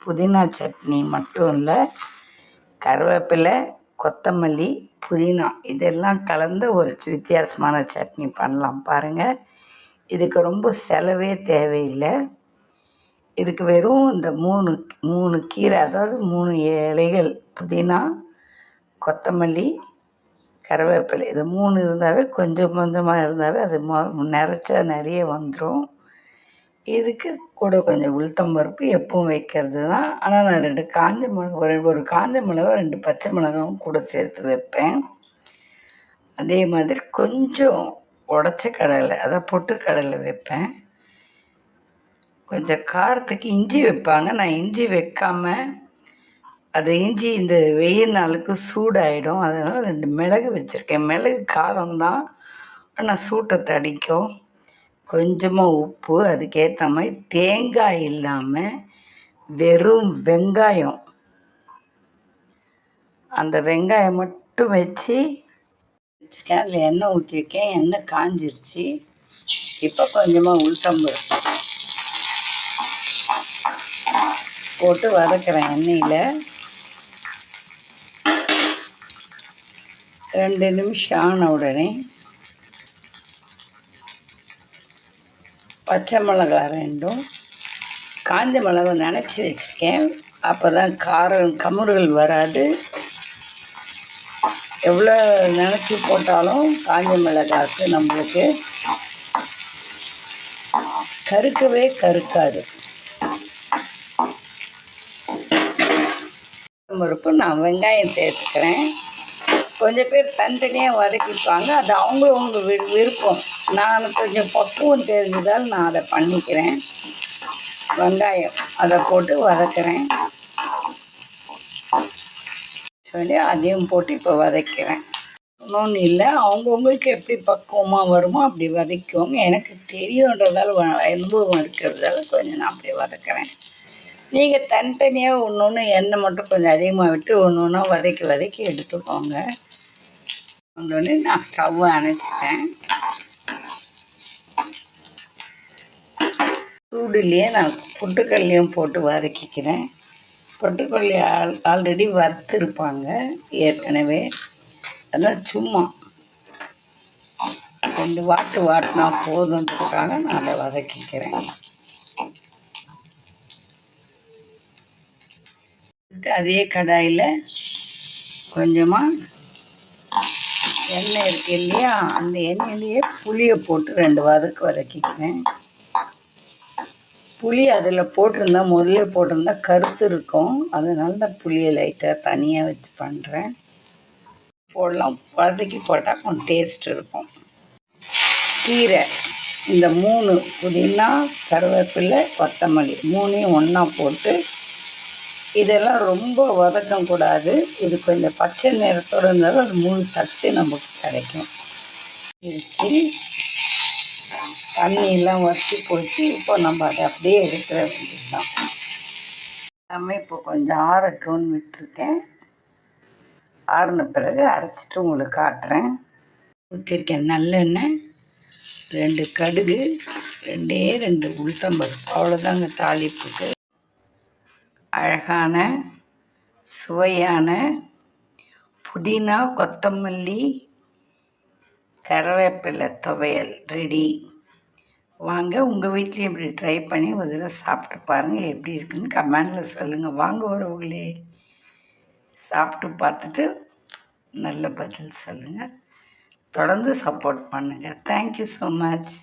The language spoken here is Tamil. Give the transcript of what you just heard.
புதினா சட்னி மட்டும் இல்லை, கருவேப்பிலை, கொத்தமல்லி, புதினா இதெல்லாம் கலந்த ஒரு வித்தியாசமான சட்னி பண்ணலாம் பாருங்கள். இதுக்கு ரொம்ப செலவே தேவையில்லை. இதுக்கு வெறும் இந்த மூணு மூணு கீரை, அதாவது 3 இலைகள் புதினா, கொத்தமல்லி, கருவேப்பிலை, இது 3 இருந்தாவே கொஞ்சம் கொஞ்சமாக இருந்தாவே அது நிறச்சா நிறைய வந்துடும். இதுக்கு கூட கொஞ்சம் உளுத்தம் பருப்பு எப்பவும் வைக்கிறது தான். ஆனால் நான் 2 காஞ்ச மிளகா, ஒரு காஞ்ச மிளகா, 2 பச்சை மிளகாவும் கூட சேர்த்து வைப்பேன். அதே மாதிரி கொஞ்சம் உடச்ச கடலை, அதாவது பொட்டுக்கடலை வைப்பேன். கொஞ்சம் காரத்துக்கு இஞ்சி வைப்பாங்க. நான் இஞ்சி வைக்காமல், அது இஞ்சி இந்த வெயில் நாளுக்கு சூடாகிடும், அதனால் 2 மிளகு வச்சுருக்கேன். மிளகு காரம்தான், ஆனால் சூட்டை தணிக்கும். கொஞ்சமாக உப்பு, அதுக்கேற்ற மாதிரி தேங்காய் இல்லாமல் வெறும் வெங்காயம், அந்த வெங்காயம் மட்டும் வச்சுருக்கேன். அதில் எண்ணெய் ஊற்றிருக்கேன். எண்ணெய் காஞ்சிருச்சு. இப்போ கொஞ்சமாக உளுத்தம் பருப்பு போட்டு வதக்கிறேன் எண்ணெயில். 2 நிமிஷம் ஆன உடனே பச்சை மிளகா 2, காஞ்ச மிளகா நினச்சி வச்சுருக்கேன். அப்போ தான் காரம் கமுறுகள் வராது. எவ்வளோ நினச்சி போட்டாலும் காஞ்ச மிளகாய்க்கு நம்மளுக்கு கருக்கவே கருக்காது. பருப்பு நான் வெங்காயம் சேர்த்துக்கிறேன். கொஞ்சம் பேர் தனித்தனியாக வதக்கிப்பாங்க, அது அவங்கவுங்க விருப்பம். நான் கொஞ்சம் பக்குவம் தெரிஞ்சதால் நான் அதை பண்ணிக்கிறேன். வெங்காயம் அதை போட்டு வதக்கிறேன். சொல்லி அதையும் போட்டு இப்போ வதக்கிறேன். இன்னொன்று இல்லை, அவங்கவுங்களுக்கு எப்படி பக்குவமாக வருமோ அப்படி வதக்குவோங்க. எனக்கு தெரியுன்றதால அனுபவம் இருக்கிறதால கொஞ்சம் நான் அப்படி வதக்கிறேன். நீங்கள் தனித்தனியாக ஒன்று எண்ணெய் மட்டும் கொஞ்சம் அதிகமாக விட்டு ஒன்று ஒன்றா வதக்கி எடுத்துக்கோங்க. வந்தோடனே நான் ஸ்டவ்வை அணைச்சிட்டேன். சூடுலேயே நான் பொட்டுக்கல்லையும் போட்டு வதக்கிக்கிறேன். பொட்டுக்கல்லி ஆல்ரெடி வறுத்துருப்பாங்க ஏற்கனவே, அதான் சும்மா 2 வாட்டினா போதுன்றதுக்காக நான் அதை வதக்கிக்கிறேன். அதே கடாயில் கொஞ்சமாக எண்ணெய் இருக்குது இல்லையா, அந்த எண்ணெயிலேயே புளியை போட்டு 2 வதக்கிக்கிறேன். புளி அதில் போட்டிருந்தா, முதல்ல போட்டிருந்தா கருத்து இருக்கும், அதனால தான் புளியை லைட்டாக தனியாக வச்சு பண்ணுறேன். போடலாம், வதக்கி போட்டால் கொஞ்சம் டேஸ்ட் இருக்கும். கீரை இந்த 3 புதினா, கருவேப்பிலை, கொத்தமல்லி 3ஐயும் ஒன்றா போட்டு, இதெல்லாம் ரொம்ப வதக்கக்கூடாது. இது கொஞ்சம் பச்சை நிறத்தோடு இருந்தாலும் அது 3 சத்து நமக்கு கிடைக்கும். இருச்சு, தண்ணியெல்லாம் வற்றி போச்சு. இப்போ நம்ம அதை அப்படியே எடுக்கிற வேண்டியது தான். எல்லாமே இப்போ கொஞ்சம் ஆறட்டும்னு விட்டுருக்கேன். ஆறின பிறகு அரைச்சிட்டு உங்களுக்கு காட்டுறேன். ஊற்றிருக்கேன் நல்லெண்ணெய், 2 கடுகு, 2 உளுத்தம்பருப்பு, அவ்வளோதாங்க தாளிப்புக்கு. அழகான சுவையான புதினா, கொத்தமல்லி, கருவேப்பிலை துவையல் ரெடி. வாங்க, உங்கள் வீட்லேயும் இப்படி ட்ரை பண்ணி ஒரு தடவை சாப்பிட்டு பாருங்கள். எப்படி இருக்குன்னு கமெண்டில் சொல்லுங்கள். வாங்க உறவுகளே, சாப்பிட்டு பார்த்துட்டு நல்ல பதில் சொல்லுங்கள். தொடர்ந்து சப்போர்ட் பண்ணுங்கள். Thank you so much.